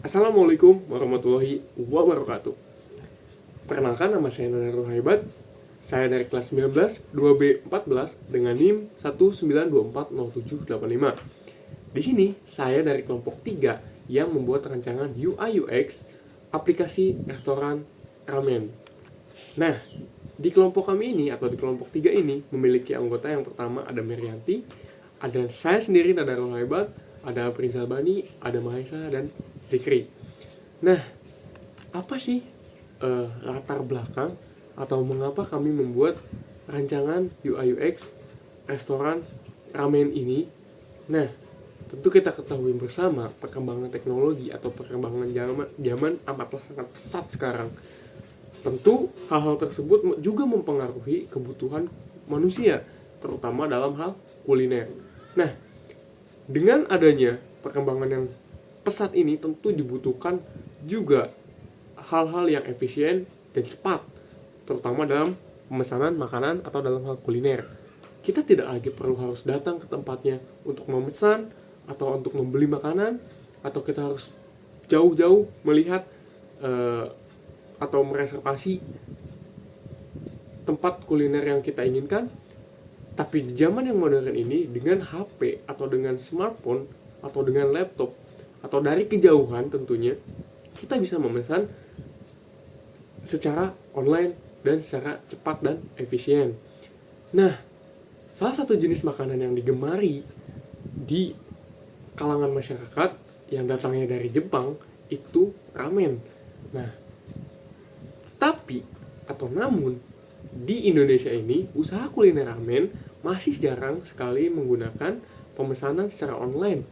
Assalamualaikum warahmatullahi wabarakatuh. Perkenalkan, nama saya Nona Ruhaibat. Saya dari kelas 19 2B14 dengan NIM 1924075. Di sini saya dari kelompok 3 yang membuat rancangan UI UX aplikasi restoran ramen. Nah, di kelompok kami ini atau di kelompok 3 ini memiliki anggota yang pertama ada Merianti, ada saya sendiri Nada Ruhaibat, ada Prizal Bani, ada Mahesa dan Zikri. Nah, apa sih latar belakang atau mengapa kami membuat rancangan UI UX restoran ramen ini? Nah, tentu kita ketahui bersama perkembangan teknologi atau perkembangan zaman amatlah sangat pesat sekarang. Tentu hal-hal tersebut juga mempengaruhi kebutuhan manusia, terutama dalam hal kuliner. Nah, dengan adanya perkembangan yang pesat ini tentu dibutuhkan juga hal-hal yang efisien dan cepat, terutama dalam pemesanan makanan atau dalam hal kuliner. Kita tidak lagi perlu harus datang ke tempatnya untuk memesan atau untuk membeli makanan, atau kita harus jauh-jauh melihat atau mereservasi tempat kuliner yang kita inginkan. Tapi di zaman yang modern ini, dengan HP atau dengan smartphone atau dengan laptop atau dari kejauhan tentunya, kita bisa memesan secara online dan secara cepat dan efisien. Nah, salah satu jenis makanan yang digemari di kalangan masyarakat yang datangnya dari Jepang itu ramen. Nah, namun di Indonesia ini usaha kuliner ramen masih jarang sekali menggunakan pemesanan secara online,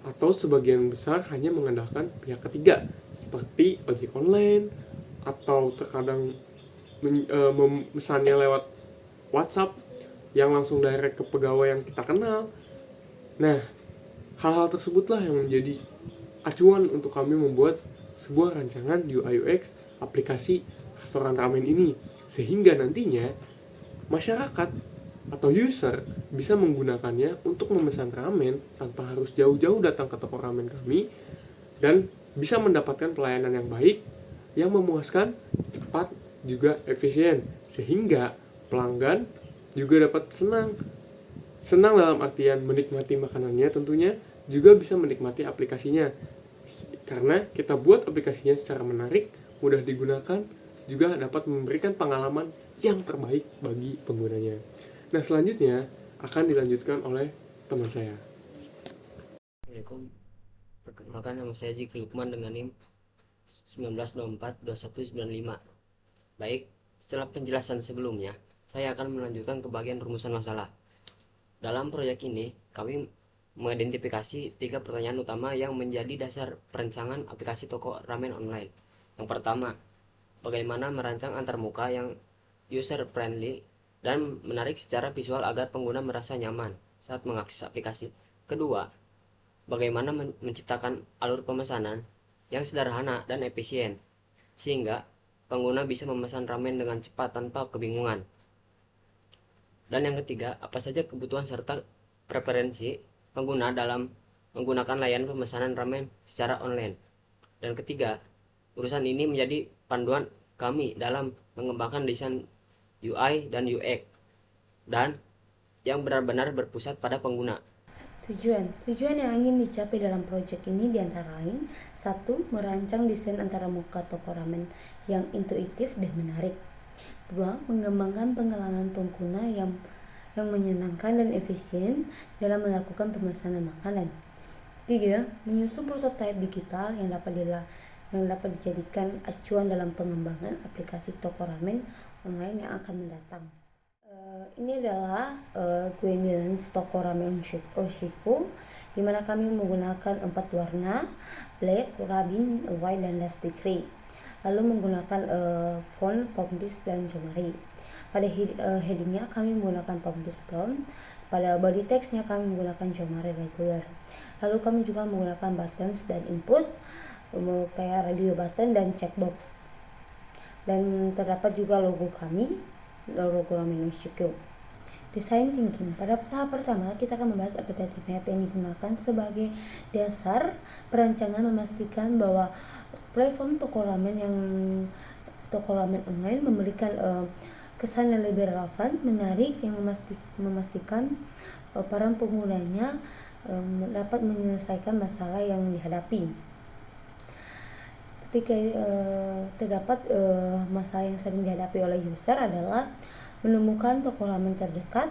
atau sebagian besar hanya mengandalkan pihak ketiga seperti ojek online, atau terkadang memesannya lewat WhatsApp yang langsung direct ke pegawai yang kita kenal. Nah, hal-hal tersebutlah yang menjadi acuan untuk kami membuat sebuah rancangan UI UX aplikasi restoran ramen ini, sehingga nantinya masyarakat atau user bisa menggunakannya untuk memesan ramen tanpa harus jauh-jauh datang ke toko ramen kami, dan bisa mendapatkan pelayanan yang baik, yang memuaskan, cepat, juga efisien, sehingga pelanggan juga dapat senang dalam artian menikmati makanannya, tentunya juga bisa menikmati aplikasinya karena kita buat aplikasinya secara menarik, mudah digunakan, juga dapat memberikan pengalaman yang terbaik bagi penggunanya. Nah, selanjutnya akan dilanjutkan oleh teman saya. Assalamualaikum. Perkenalkan, nama saya Zikri Lukman dengan NIM 19242195. Baik, setelah penjelasan sebelumnya, saya akan melanjutkan ke bagian rumusan masalah. Dalam proyek ini, kami mengidentifikasi 3 pertanyaan utama yang menjadi dasar perancangan aplikasi toko ramen online. Yang pertama, bagaimana merancang antarmuka yang user friendly dan menarik secara visual agar pengguna merasa nyaman saat mengakses aplikasi. Kedua, bagaimana menciptakan alur pemesanan yang sederhana dan efisien sehingga pengguna bisa memesan ramen dengan cepat tanpa kebingungan. Dan yang ketiga, apa saja kebutuhan serta preferensi pengguna dalam menggunakan layanan pemesanan ramen secara online. Dan ketiga, urusan ini menjadi panduan kami dalam mengembangkan desain UI dan UX dan yang benar-benar berpusat pada pengguna. Tujuan yang ingin dicapai dalam proyek ini diantara lain: 1. Merancang desain antara muka toko ramen yang intuitif dan menarik. 2. Mengembangkan pengalaman pengguna yang menyenangkan dan efisien dalam melakukan pemesanan makanan. 3. Menyusun prototipe digital yang dapat dijadikan acuan dalam pengembangan aplikasi toko ramen online yang akan mendatang. Ini adalah Gwendolyn's toko ramen Oshiku, di mana kami menggunakan 4 warna: black, rabin, white, dan lusty gray. Lalu menggunakan font Pompis dan Jomari. Pada headingnya kami menggunakan Pompis brown. Pada body textnya kami menggunakan Jomari regular. Lalu kami juga menggunakan buttons dan input kayak radio button dan checkbox. Dan terdapat juga logo kami, logo Ramen Oshiku. Design thinking. Pada tahap pertama, kita akan membahas aplikasi map yang digunakan sebagai dasar perancangan, memastikan bahwa platform toko ramen online memberikan kesan yang lebih relevan, menarik, yang memastikan para penggunanya dapat menyelesaikan masalah yang dihadapi. Ketika terdapat masalah yang sering dihadapi oleh user adalah menemukan toko ramen terdekat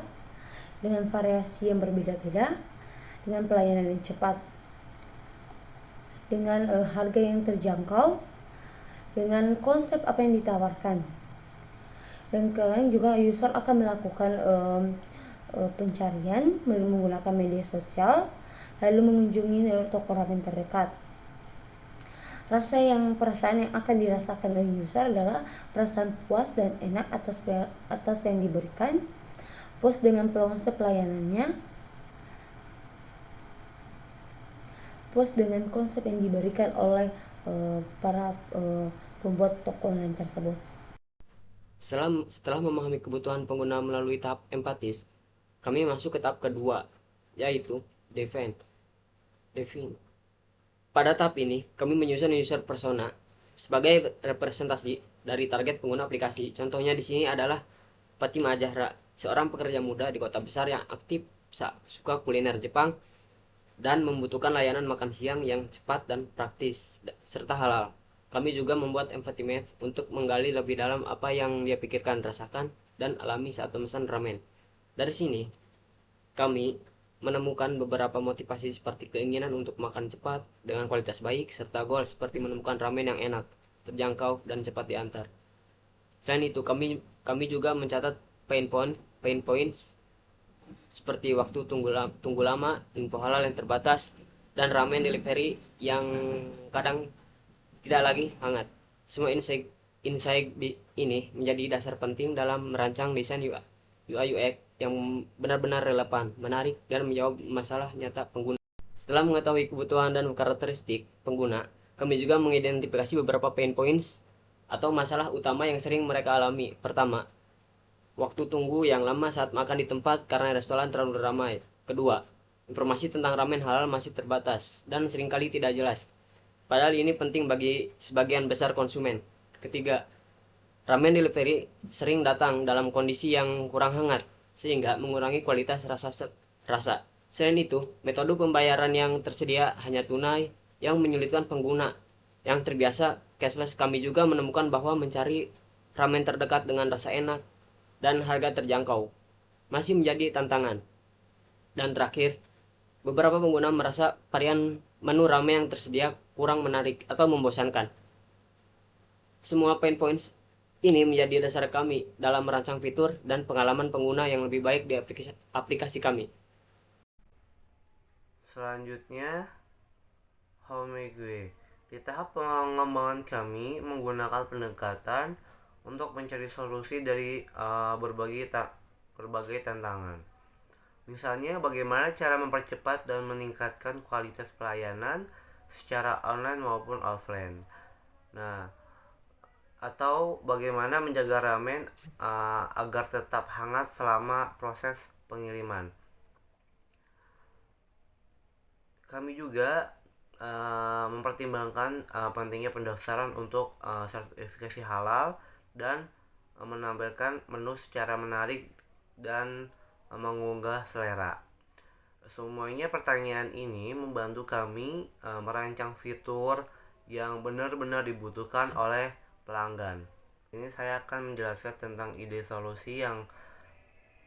dengan variasi yang berbeda-beda, dengan pelayanan yang cepat, dengan harga yang terjangkau, dengan konsep apa yang ditawarkan. Dan kalian juga user akan melakukan pencarian menggunakan media sosial, lalu mengunjungi toko ramen terdekat. Perasaan yang akan dirasakan oleh user adalah perasaan puas dan enak atas yang diberikan, puas dengan konsep pelayanannya, puas dengan konsep yang diberikan oleh para pembuat toko online tersebut. Setelah memahami kebutuhan pengguna melalui tahap empatis, kami masuk ke tahap kedua, yaitu define. Pada tahap ini, kami menyusun user persona sebagai representasi dari target pengguna aplikasi. Contohnya di sini adalah Fatima Zahra, seorang pekerja muda di kota besar yang aktif, suka kuliner Jepang, dan membutuhkan layanan makan siang yang cepat dan praktis, serta halal. Kami juga membuat empathy map untuk menggali lebih dalam apa yang dia pikirkan, rasakan, dan alami saat memesan ramen. Dari sini, kami menemukan beberapa motivasi seperti keinginan untuk makan cepat dengan kualitas baik, serta goal seperti menemukan ramen yang enak, terjangkau, dan cepat diantar. Selain itu, kami juga mencatat pain points seperti waktu tunggu lama, info halal yang terbatas, dan ramen delivery yang kadang tidak lagi hangat. Semua insight ini menjadi dasar penting dalam merancang desain UI UX yang benar-benar relevan, menarik, dan menjawab masalah nyata pengguna. Setelah mengetahui kebutuhan dan karakteristik pengguna, kami juga mengidentifikasi beberapa pain points atau masalah utama yang sering mereka alami. Pertama, waktu tunggu yang lama saat makan di tempat karena restoran terlalu ramai. Kedua, informasi tentang ramen halal masih terbatas dan seringkali tidak jelas, padahal ini penting bagi sebagian besar konsumen. Ketiga, ramen delivery sering datang dalam kondisi yang kurang hangat, sehingga mengurangi kualitas rasa. Selain itu, metode pembayaran yang tersedia hanya tunai, yang menyulitkan pengguna yang terbiasa cashless. Kami juga menemukan bahwa mencari ramen terdekat dengan rasa enak dan harga terjangkau masih menjadi tantangan. Dan terakhir, beberapa pengguna merasa varian menu ramen yang tersedia kurang menarik atau membosankan. Semua pain points ini menjadi dasar kami dalam merancang fitur dan pengalaman pengguna yang lebih baik di aplikasi kami. Selanjutnya, Home gue. Di tahap pengembangan kami menggunakan pendekatan untuk mencari solusi dari berbagai tantangan. Misalnya, bagaimana cara mempercepat dan meningkatkan kualitas pelayanan secara online maupun offline. Nah, atau bagaimana menjaga ramen agar tetap hangat selama proses pengiriman. Kami juga mempertimbangkan pentingnya pendaftaran untuk sertifikasi halal dan menampilkan menu secara menarik dan mengunggah selera. Semuanya pertanyaan ini membantu kami merancang fitur yang benar-benar dibutuhkan oleh pelanggan. Ini saya akan menjelaskan tentang ide solusi yang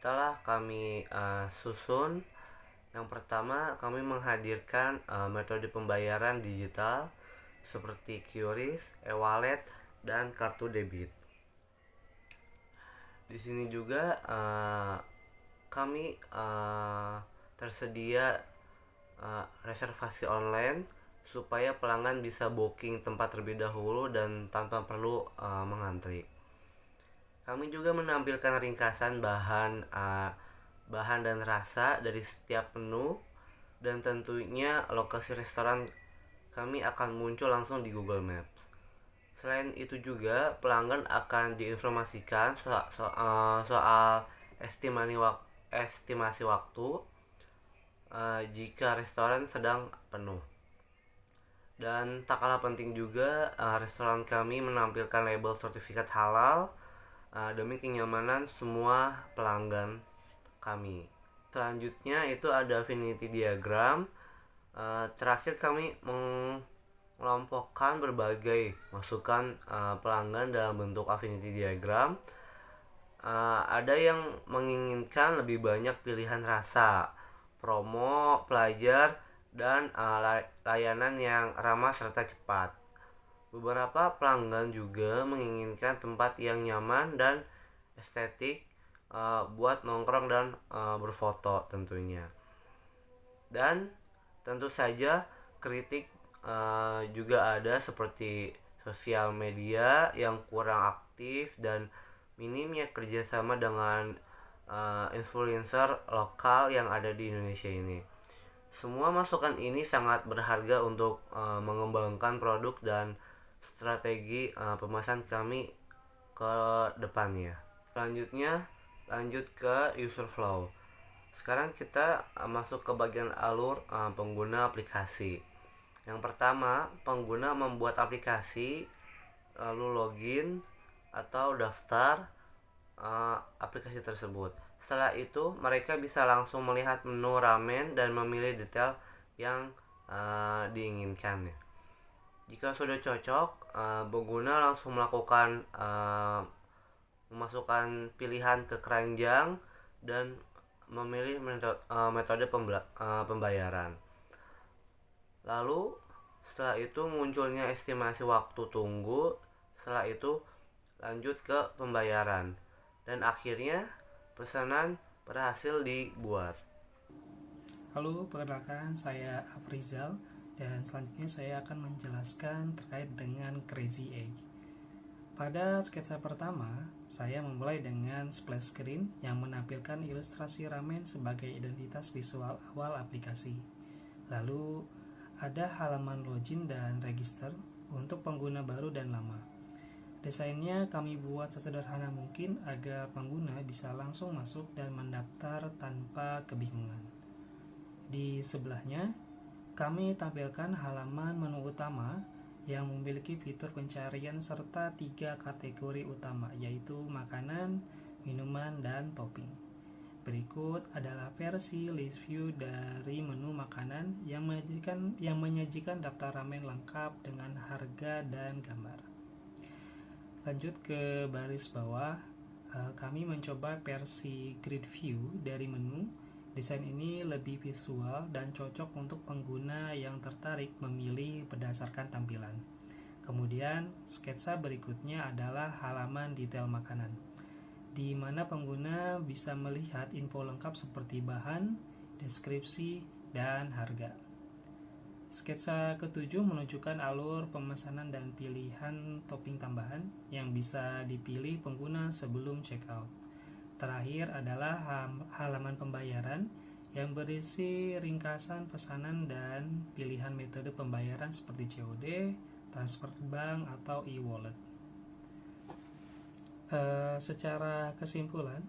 telah kami susun. Yang pertama, kami menghadirkan metode pembayaran digital seperti QRIS, e-wallet, dan kartu debit. Di sini juga kami tersedia reservasi online supaya pelanggan bisa booking tempat terlebih dahulu dan tanpa perlu mengantri. Kami juga menampilkan ringkasan bahan dan rasa dari setiap menu, dan tentunya lokasi restoran kami akan muncul langsung di Google Maps. Selain itu juga pelanggan akan diinformasikan soal estimasi waktu jika restoran sedang penuh. Dan tak kalah penting juga, restoran kami menampilkan label sertifikat halal demi kenyamanan semua pelanggan kami. Selanjutnya itu ada affinity diagram. Terakhir kami mengelompokkan berbagai masukan pelanggan dalam bentuk affinity diagram. Ada yang menginginkan lebih banyak pilihan rasa, promo, pelajar, dan layanan yang ramah serta cepat. Beberapa pelanggan juga menginginkan tempat yang nyaman dan estetik buat nongkrong dan berfoto tentunya. Dan tentu saja kritik juga ada, seperti sosial media yang kurang aktif dan minimnya kerjasama dengan influencer lokal yang ada di Indonesia ini. Semua masukan ini sangat berharga untuk mengembangkan produk dan strategi pemasaran kami ke depannya. Selanjutnya lanjut ke user flow. Sekarang kita masuk ke bagian alur pengguna aplikasi. Yang pertama, pengguna membuat aplikasi, lalu login atau daftar aplikasi tersebut. Setelah itu, mereka bisa langsung melihat menu ramen dan memilih detail yang diinginkan. Jika sudah cocok, pengguna langsung melakukan memasukkan pilihan ke keranjang dan memilih metode pembayaran. Lalu setelah itu munculnya estimasi waktu tunggu. Setelah itu lanjut ke pembayaran, dan akhirnya pesanan berhasil dibuat. Halo, perkenalkan saya Afrizal, dan selanjutnya saya akan menjelaskan terkait dengan Crazy Egg. Pada sketsa pertama, saya memulai dengan splash screen yang menampilkan ilustrasi ramen sebagai identitas visual awal aplikasi. Lalu ada halaman login dan register untuk pengguna baru dan lama. Desainnya kami buat sesederhana mungkin agar pengguna bisa langsung masuk dan mendaftar tanpa kebingungan. Di sebelahnya, kami tampilkan halaman menu utama yang memiliki fitur pencarian serta 3 kategori utama, yaitu makanan, minuman, dan topping. Berikut adalah versi list view dari menu makanan yang menyajikan daftar ramen lengkap dengan harga dan gambar. Lanjut ke baris bawah, kami mencoba versi grid view dari menu. Desain ini lebih visual dan cocok untuk pengguna yang tertarik memilih berdasarkan tampilan. Kemudian, sketsa berikutnya adalah halaman detail makanan, di mana pengguna bisa melihat info lengkap seperti bahan, deskripsi, dan harga. Sketsa ketujuh menunjukkan alur pemesanan dan pilihan topping tambahan yang bisa dipilih pengguna sebelum checkout. Terakhir adalah halaman pembayaran yang berisi ringkasan pesanan dan pilihan metode pembayaran seperti COD, transfer bank, atau e-wallet. Secara kesimpulan,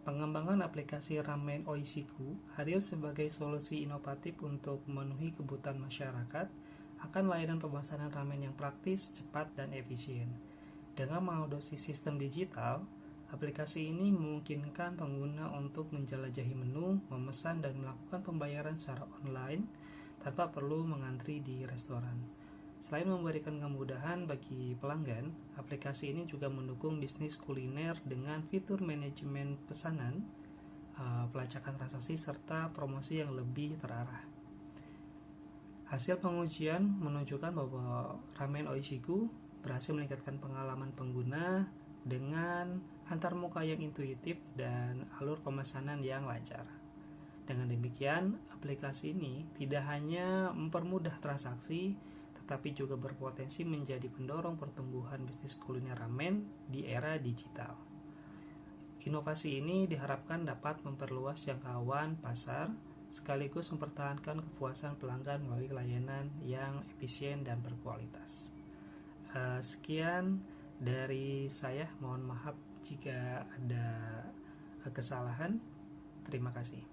pengembangan aplikasi Ramen Oishiku hadir sebagai solusi inovatif untuk memenuhi kebutuhan masyarakat akan layanan pemesanan ramen yang praktis, cepat, dan efisien. Dengan mengadopsi sistem digital, aplikasi ini memungkinkan pengguna untuk menjelajahi menu, memesan, dan melakukan pembayaran secara online tanpa perlu mengantri di restoran. Selain memberikan kemudahan bagi pelanggan, aplikasi ini juga mendukung bisnis kuliner dengan fitur manajemen pesanan, pelacakan transaksi, serta promosi yang lebih terarah. Hasil pengujian menunjukkan bahwa Ramen Oishiku berhasil meningkatkan pengalaman pengguna dengan antarmuka yang intuitif dan alur pemesanan yang lancar. Dengan demikian, aplikasi ini tidak hanya mempermudah transaksi, tetapi juga berpotensi menjadi pendorong pertumbuhan bisnis kuliner ramen di era digital. Inovasi ini diharapkan dapat memperluas jangkauan pasar, sekaligus mempertahankan kepuasan pelanggan melalui layanan yang efisien dan berkualitas. Sekian dari saya, mohon maaf jika ada kesalahan. Terima kasih.